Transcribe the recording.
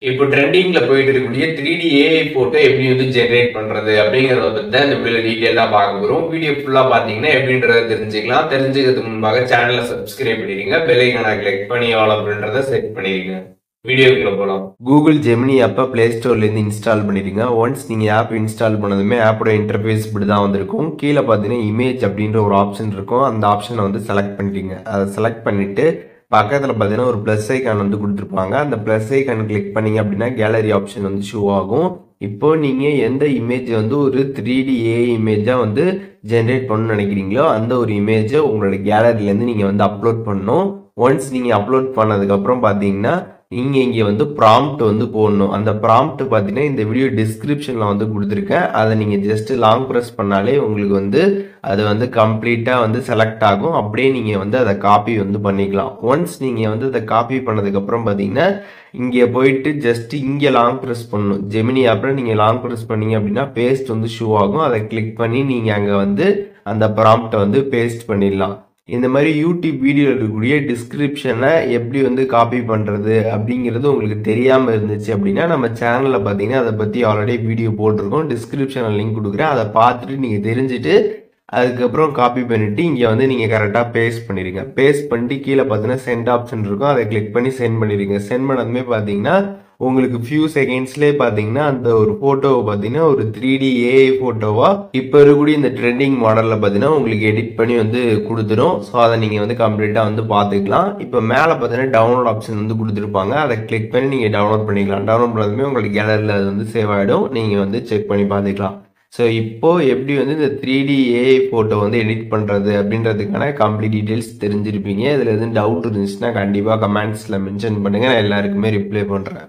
இப்போ ட்ரெண்டிங்ல போயிட்டு இருக்கக்கூடிய 3D ஏஐ போட்டோ எப்படி வந்து ஜெனரேட் பண்றது அப்படிங்கறத பத்தி தான் இந்த வீடியோல டீடைலா பார்க்க போறோம். வீடியோ ஃபுல்லா பாத்தீங்கன்னா எப்படின்றத தெரிஞ்சுக்கலாம். தெரிஞ்சுக்கிறதுக்கு முன்பாக சேனலை சப்ஸ்கிரைப் பண்ணிடுங்க. பெல் ஐகானை கிளிக் பண்ணி ஆல் அப்படின்றத செட் பண்ணிடுங்க. வீடியோக்குள்ள போலாம். கூகுள் ஜெமினி ஆப்பை பிளே ஸ்டோர்ல இருந்து இன்ஸ்டால் பண்ணிடுங்க. ஒன்ஸ் நீங்க ஆப் இன்ஸ்டால் பண்ணதுமே ஆப்போட இன்டர்ஃபேஸ் இப்படி தான் வந்திருக்கும். கீழே பாத்தீங்கன்னா இமேஜ் அப்படின்ற ஒரு ஆப்ஷன் இருக்கும். அந்த ஆப்ஷனை வந்து செலக்ட் பண்ணிட்டீங்க. அதை செலக்ட் பண்ணிட்டு பக்கத்தில் பார்த்தீங்கன்னா ஒரு ப்ளஸ் ஐக்கான் வந்து கொடுத்துருப்பாங்க. அந்த ப்ளஸ் ஐக்கான் கிளிக் பண்ணீங்க அப்படின்னா கேலரி ஆப்ஷன் வந்து ஷோ ஆகும். இப்போ நீங்கள் எந்த இமேஜ் வந்து ஒரு 3D ஏஐ இமேஜாக வந்து ஜென்ரேட் பண்ணணும்னு நினைக்கிறீங்களோ அந்த ஒரு இமேஜை உங்களோட கேலரியிலேருந்து நீங்கள் வந்து அப்லோட் பண்ணணும். ஒன்ஸ் நீங்கள் அப்லோட் பண்ணதுக்கப்புறம் பார்த்தீங்கன்னா நீங்கள் இங்கே வந்து ப்ராம்ப்ட் வந்து போடணும். அந்த ப்ராம்ப்ட் பார்த்தீங்கன்னா இந்த வீடியோ டிஸ்கிரிப்ஷனில் வந்து கொடுத்துருக்கேன். அதை நீங்கள் ஜஸ்ட் லாங் ப்ரெஸ் பண்ணாலே உங்களுக்கு வந்து அது வந்து கம்ப்ளீட்டாக வந்து செலக்ட் ஆகும். அப்படியே நீங்கள் வந்து அதை காப்பி வந்து பண்ணிக்கலாம். ஒன்ஸ் நீங்கள் வந்து அதை காப்பி பண்ணதுக்கப்புறம் பார்த்தீங்கன்னா இங்கே போயிட்டு ஜஸ்ட் இங்கே லாங் ப்ரெஸ் பண்ணணும். ஜெமினி ஆப்பில் நீங்கள் லாங் ப்ரெஸ் பண்ணீங்க அப்படின்னா பேஸ்ட் வந்து ஷோ ஆகும். அதை கிளிக் பண்ணி நீங்கள் அங்கே வந்து அந்த ப்ராம்ப்டை வந்து பேஸ்ட் பண்ணிடலாம். இந்த மாதிரி யூடியூப் வீடியோ இருக்கக்கூடிய டிஸ்கிரிப்ஷனை எப்படி வந்து காப்பி பண்ணுறது அப்படிங்கிறது உங்களுக்கு தெரியாமல் இருந்துச்சு அப்படின்னா நம்ம சேனலில் பார்த்தீங்கன்னா அதை பற்றி ஆல்ரெடி வீடியோ போட்டிருக்கோம். டிஸ்கிரிப்ஷனில் லிங்க் கொடுக்குறேன். அதை பார்த்துட்டு நீங்கள் தெரிஞ்சுட்டு அதுக்கப்புறம் காப்பி பண்ணிவிட்டு இங்கே வந்து நீங்கள் கரெக்டாக பேஸ்ட் பண்ணிடுங்க. பேஸ்ட் பண்ணிட்டு கீழே பார்த்தீங்கன்னா சென்ட் ஆப்ஷன் இருக்கும். அதை கிளிக் பண்ணி சென்ட் பண்ணிடுங்க. சென்ட் பண்ணதுமே பார்த்தீங்கன்னா உங்களுக்கு ஃபியூ செகண்ட்ஸ்லேயே பார்த்தீங்கன்னா அந்த ஒரு ஃபோட்டோவை பார்த்தீங்கன்னா ஒரு 3D ஏஐ ஃபோட்டோவா இப்போ இருக்கக்கூடிய இந்த ட்ரெண்டிங் மாடலில் பார்த்தீங்கன்னா உங்களுக்கு எடிட் பண்ணி வந்து கொடுத்துரும். ஸோ அதை நீங்கள் வந்து கம்ப்ளீட்டாக வந்து பார்த்துக்கலாம். இப்போ மேலே பார்த்தீங்கன்னா டவுன்லோட் ஆப்ஷன் வந்து கொடுத்துருப்பாங்க. அதை கிளிக் பண்ணி நீங்கள் டவுன்லோட் பண்ணிக்கலாம். டவுன்லோட் பண்ணதுமே உங்களுக்கு கேலரியில் அது வந்து சேவ் ஆகிடும். நீங்கள் வந்து செக் பண்ணி பார்த்துக்கலாம். ஸோ இப்போ எப்படி வந்து இந்த 3D ஏஐ ஃபோட்டோ வந்து எடிட் பண்ணுறது அப்படின்றதுக்கான கம்ப்ளீட் டீட்டெயில்ஸ் தெரிஞ்சிருப்பீங்க. இதில் எதுவும் டவுட் இருந்துச்சுன்னா கண்டிப்பாக கமெண்ட்ஸில் மென்ஷன் பண்ணுங்கள். நான் எல்லாருக்குமே ரிப்ளை பண்ணுறேன்.